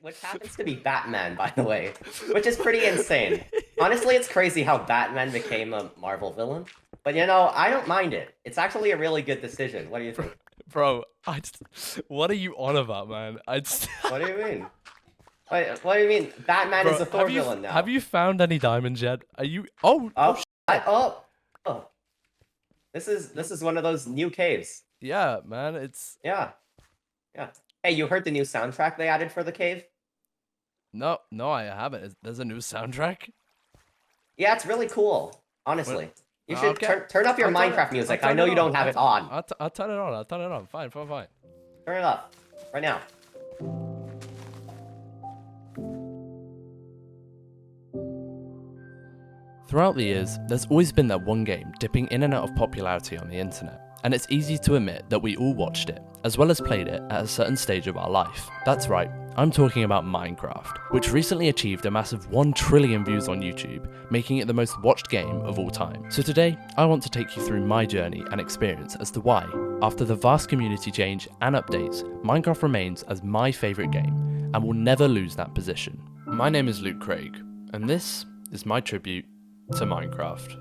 Which happens to be Batman, by the way, which is pretty insane. Honestly, it's crazy how Batman became a Marvel villain. But I don't mind it. It's actually a really good decision. What do you think? Bro, what are you on about, man? What do you mean? What do you mean? Batman is a Thor villain now. Have you found any diamonds yet? Are you? Oh, oh. This is one of those new caves. Yeah, man. It's yeah. Hey, you heard the new soundtrack they added for the cave? No, I haven't. There's a new soundtrack. Yeah, it's really cool. Honestly, you should turn up your Minecraft music. I know you don't have it on. I'll turn it on. I'll turn it on. Fine. Turn it up right now. Throughout the years, there's always been that one game dipping in and out of popularity on the internet, and it's easy to admit that we all watched it, as well as played it at a certain stage of our life. That's right, I'm talking about Minecraft, which recently achieved a massive 1 trillion views on YouTube, making it the most watched game of all time. So today, I want to take you through my journey and experience as to why, after the vast community change and updates, Minecraft remains as my favourite game, and will never lose that position. My name is Luke Craig, and this is my tribute to Minecraft.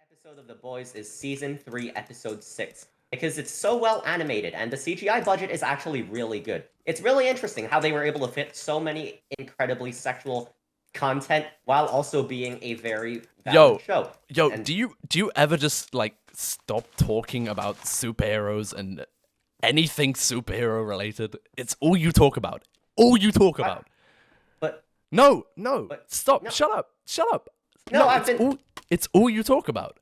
Episode of The Boys is Season 3, Episode 6. Because it's so well animated, and the CGI budget is actually really good. It's really interesting how they were able to fit so many incredibly sexual content while also being a very valid show. And do you ever just stop talking about superheroes and anything superhero related? It's all you talk about. But stop. No. Shut up. No, it's all you talk about.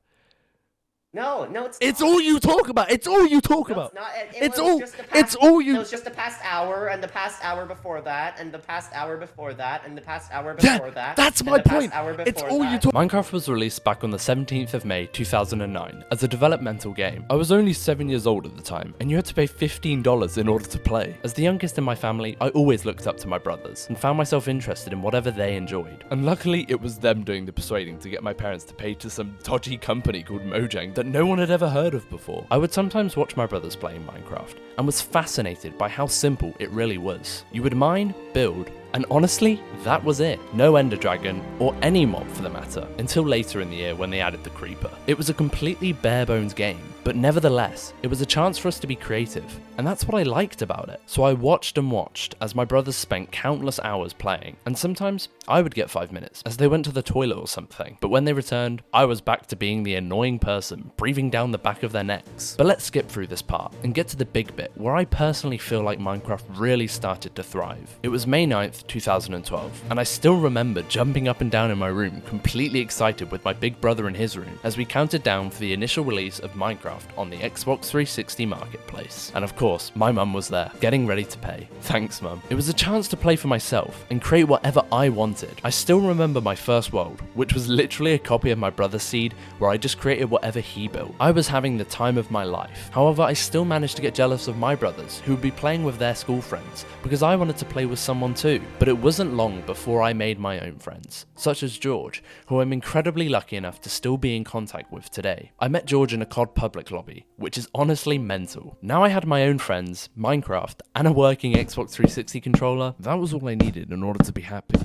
No, it's all you talk about. It's all you talk about. It was just the past hour, and the past hour before that, and the past hour before that, and the past hour before that. That's my point. It's all you talk. Minecraft was released back on the 17th of May 2009 as a developmental game. I was only 7 years old at the time, and you had to pay $15 in order to play. As the youngest in my family, I always looked up to my brothers and found myself interested in whatever they enjoyed. And luckily, it was them doing the persuading to get my parents to pay to some dodgy company called Mojang that no one had ever heard of before. I would sometimes watch my brothers playing Minecraft and was fascinated by how simple it really was. You would mine, build, and honestly, that was it. No Ender Dragon, or any mob for the matter, until later in the year when they added the Creeper. It was a completely bare bones game, but nevertheless, it was a chance for us to be creative, and that's what I liked about it. So I watched and watched as my brothers spent countless hours playing, and sometimes I would get 5 minutes as they went to the toilet or something, but when they returned, I was back to being the annoying person breathing down the back of their necks. But let's skip through this part and get to the big bit where I personally feel like Minecraft really started to thrive. It was May 9th, 2012, and I still remember jumping up and down in my room, completely excited with my big brother in his room, as we counted down for the initial release of Minecraft on the Xbox 360 marketplace. And of course, my mum was there, getting ready to pay. Thanks, mum. It was a chance to play for myself and create whatever I wanted. I still remember my first world, which was literally a copy of my brother's seed, where I just created whatever he built. I was having the time of my life. However, I still managed to get jealous of my brothers, who would be playing with their school friends, because I wanted to play with someone too. But it wasn't long before I made my own friends, such as George, who I'm incredibly lucky enough to still be in contact with today. I met George in a COD public lobby, which is honestly mental. Now I had my own friends, Minecraft, and a working Xbox 360 controller. That was all I needed in order to be happy.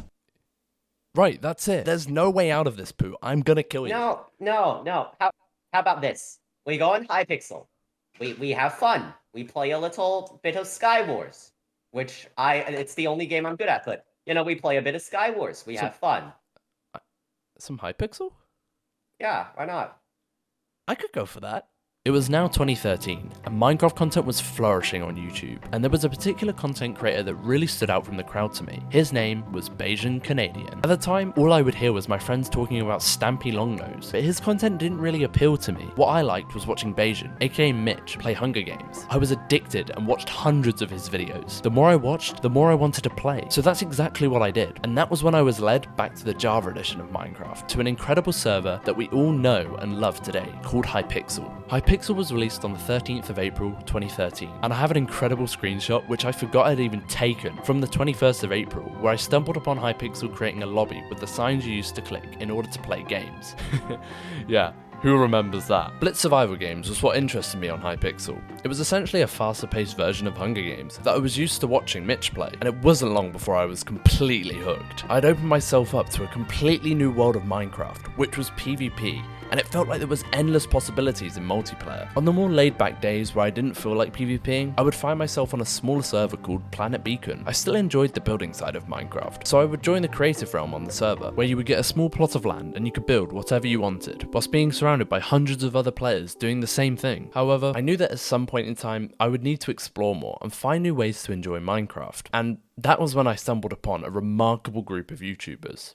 Right, that's it. There's no way out of this, Pooh. I'm gonna kill you. No. How about this? We go on Hypixel. We have fun. We play a little bit of Sky Wars, which it's the only game I'm good at, but we play a bit of Sky Wars. We have fun. Some Hypixel? Yeah, why not? I could go for that. It was now 2013, and Minecraft content was flourishing on YouTube, and there was a particular content creator that really stood out from the crowd to me. His name was Bajan Canadian. At the time, all I would hear was my friends talking about Stampy Longnose, but his content didn't really appeal to me. What I liked was watching Bajan, aka Mitch, play Hunger Games. I was addicted and watched hundreds of his videos. The more I watched, the more I wanted to play. So that's exactly what I did, and that was when I was led back to the Java edition of Minecraft, to an incredible server that we all know and love today, called Hypixel. Hypixel Hypixel was released on the 13th of April 2013, and I have an incredible screenshot which I forgot I'd even taken from the 21st of April, where I stumbled upon Hypixel creating a lobby with the signs you used to click in order to play games. Yeah. Who remembers that? Blitz survival games was what interested me on Hypixel. It was essentially a faster paced version of Hunger Games that I was used to watching Mitch play, and it wasn't long before I was completely hooked. I'd opened myself up to a completely new world of Minecraft, which was PvP, and it felt like there was endless possibilities in multiplayer. On the more laid back days where I didn't feel like PvPing, I would find myself on a smaller server called Planet Beacon. I still enjoyed the building side of Minecraft, so I would join the creative realm on the server, where you would get a small plot of land and you could build whatever you wanted, whilst being surrounded by hundreds of other players doing the same thing. However, I knew that at some point in time, I would need to explore more and find new ways to enjoy Minecraft, and that was when I stumbled upon a remarkable group of YouTubers.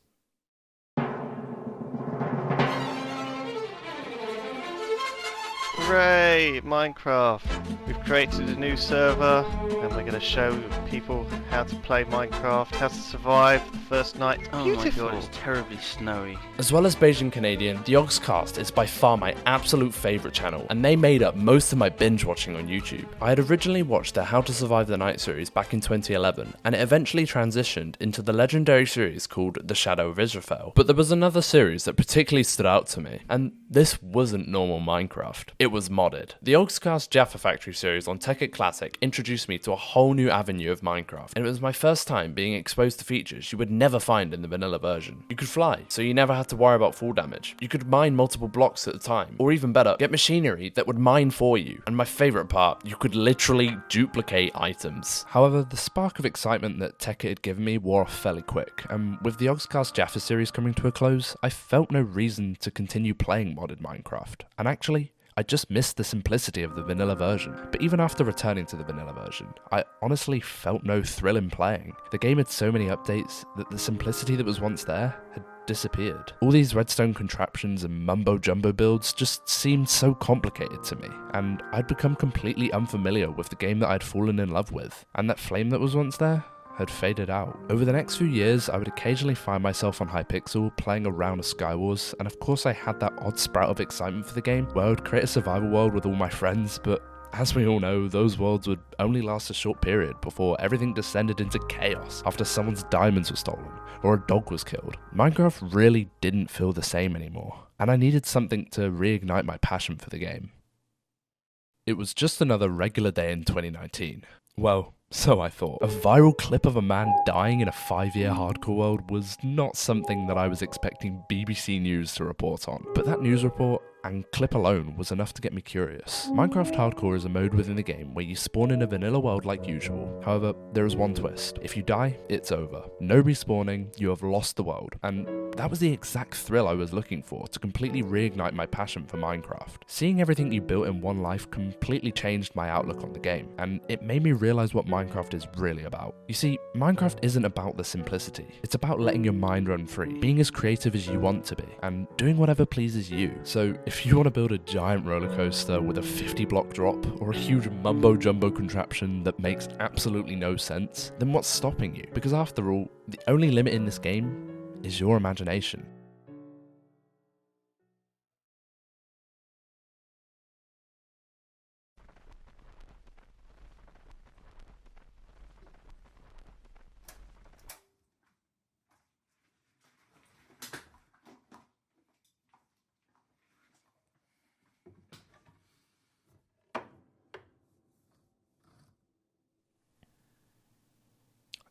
Hooray! Minecraft! We've created a new server and we're going to show people how to play Minecraft, how to survive the first night. Oh Beautiful. my god, it's terribly snowy. As well as Bajan Canadian, the Yogscast is by far my absolute favourite channel, and they made up most of my binge watching on YouTube. I had originally watched their How to Survive the Night series back in 2011, and it eventually transitioned into the legendary series called The Shadow of Israfel. But there was another series that particularly stood out to me, and this wasn't normal Minecraft. It was modded. The Yogscast Jaffa Factory series on TechInnit Classic introduced me to a whole new avenue of Minecraft, and it was my first time being exposed to features you would never find in the vanilla version. You could fly, so you never had to worry about fall damage. You could mine multiple blocks at a time, or even better, get machinery that would mine for you. And my favourite part, you could literally duplicate items. However, the spark of excitement that TechInnit had given me wore off fairly quick, and with the Yogscast Jaffa series coming to a close, I felt no reason to continue playing modded Minecraft. And actually, I just missed the simplicity of the vanilla version. But even after returning to the vanilla version, I honestly felt no thrill in playing. The game had so many updates that the simplicity that was once there had disappeared. All these redstone contraptions and mumbo jumbo builds just seemed so complicated to me, and I'd become completely unfamiliar with the game that I'd fallen in love with, and that flame that was once there had faded out. Over the next few years, I would occasionally find myself on Hypixel playing a round of Skywars, and of course I had that odd sprout of excitement for the game where I would create a survival world with all my friends, but as we all know, those worlds would only last a short period before everything descended into chaos after someone's diamonds were stolen or a dog was killed. Minecraft really didn't feel the same anymore, and I needed something to reignite my passion for the game. It was just another regular day in 2019. Well, so I thought. A viral clip of a man dying in a 5-year hardcore world was not something that I was expecting BBC News to report on, but that news report and clip alone was enough to get me curious. Minecraft Hardcore is a mode within the game where you spawn in a vanilla world like usual. However, there is one twist. If you die, it's over. No respawning, you have lost the world. And that was the exact thrill I was looking for to completely reignite my passion for Minecraft. Seeing everything you built in one life completely changed my outlook on the game, and it made me realize what Minecraft is really about. You see, Minecraft isn't about the simplicity. It's about letting your mind run free, being as creative as you want to be, and doing whatever pleases you. So if you want to build a giant roller coaster with a 50-block drop, or a huge mumbo-jumbo contraption that makes absolutely no sense, then what's stopping you? Because after all, the only limit in this game is your imagination.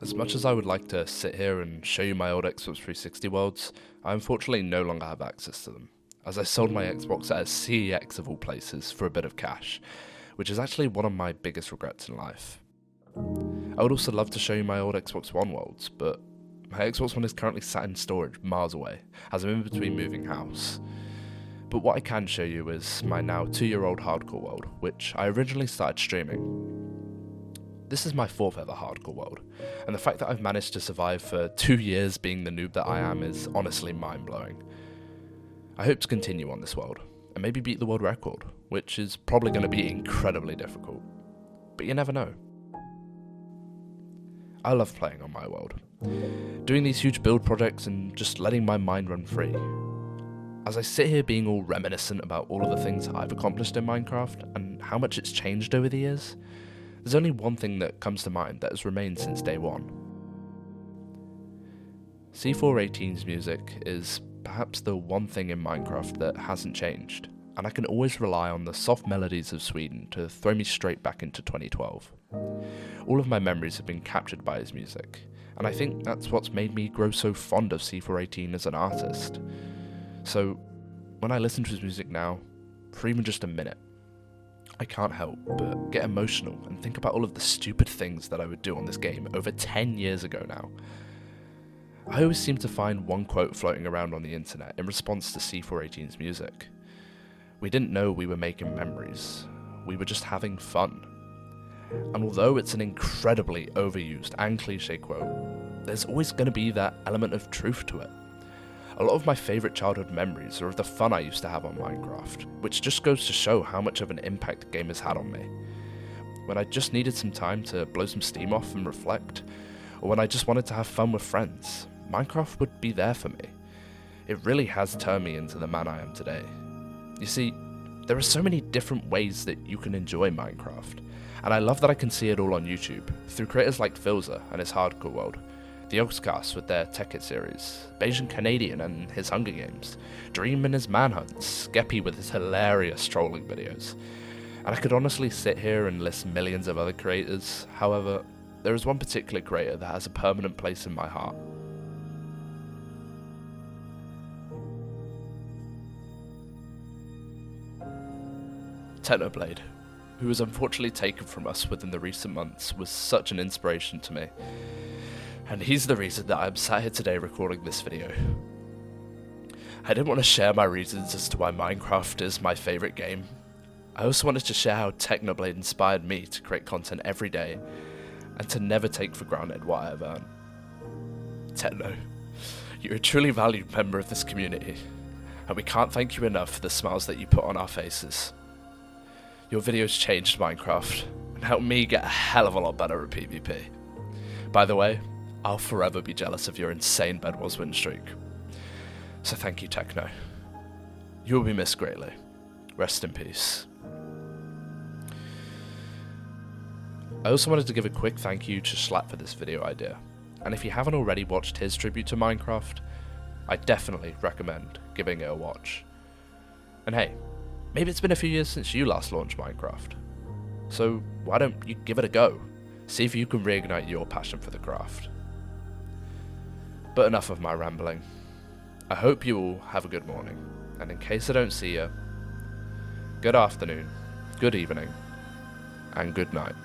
As much as I would like to sit here and show you my old Xbox 360 worlds, I unfortunately no longer have access to them, as I sold my Xbox at a CEX of all places for a bit of cash, which is actually one of my biggest regrets in life. I would also love to show you my old Xbox One worlds, but my Xbox One is currently sat in storage miles away, as I'm in between moving house. But what I can show you is my now 2-year-old hardcore world, which I originally started streaming. This is my 4th ever hardcore world, and the fact that I've managed to survive for 2 years being the noob that I am is honestly mind-blowing. I hope to continue on this world, and maybe beat the world record, which is probably going to be incredibly difficult. But you never know. I love playing on my world, doing these huge build projects and just letting my mind run free. As I sit here being all reminiscent about all of the things I've accomplished in Minecraft and how much it's changed over the years, there's only one thing that comes to mind that has remained since day one. C418's music is perhaps the one thing in Minecraft that hasn't changed, and I can always rely on the soft melodies of Sweden to throw me straight back into 2012. All of my memories have been captured by his music, and I think that's what's made me grow so fond of C418 as an artist. So, when I listen to his music now, for even just a minute, I can't help but get emotional and think about all of the stupid things that I would do on this game over 10 years ago now. I always seem to find one quote floating around on the internet in response to C418's music. We didn't know we were making memories, we were just having fun. And although it's an incredibly overused and cliche quote, there's always going to be that element of truth to it. A lot of my favourite childhood memories are of the fun I used to have on Minecraft, which just goes to show how much of an impact the game has had on me. When I just needed some time to blow some steam off and reflect, or when I just wanted to have fun with friends, Minecraft would be there for me. It really has turned me into the man I am today. You see, there are so many different ways that you can enjoy Minecraft, and I love that I can see it all on YouTube, through creators like Philza and his Hardcore World, the Yogscast with their Tech It series, Bajan Canadian and his Hunger Games, Dream and his manhunts, Skeppy with his hilarious trolling videos. And I could honestly sit here and list millions of other creators, however, there is one particular creator that has a permanent place in my heart. Technoblade, who was unfortunately taken from us within the recent months, was such an inspiration to me. And he's the reason that I'm sat here today recording this video. I didn't want to share my reasons as to why Minecraft is my favourite game. I also wanted to share how Technoblade inspired me to create content every day, and to never take for granted what I've earned. Techno, you're a truly valued member of this community, and we can't thank you enough for the smiles that you put on our faces. Your videos changed Minecraft, and helped me get a hell of a lot better at PvP. By the way, I'll forever be jealous of your insane Bed Wars win streak. So thank you, Techno. You will be missed greatly. Rest in peace. I also wanted to give a quick thank you to Jschlatt for this video idea, and if you haven't already watched his tribute to Minecraft, I definitely recommend giving it a watch. And hey, maybe it's been a few years since you last launched Minecraft, so why don't you give it a go? See if you can reignite your passion for the craft. But enough of my rambling. I hope you all have a good morning, and in case I don't see you, good afternoon, good evening, and good night.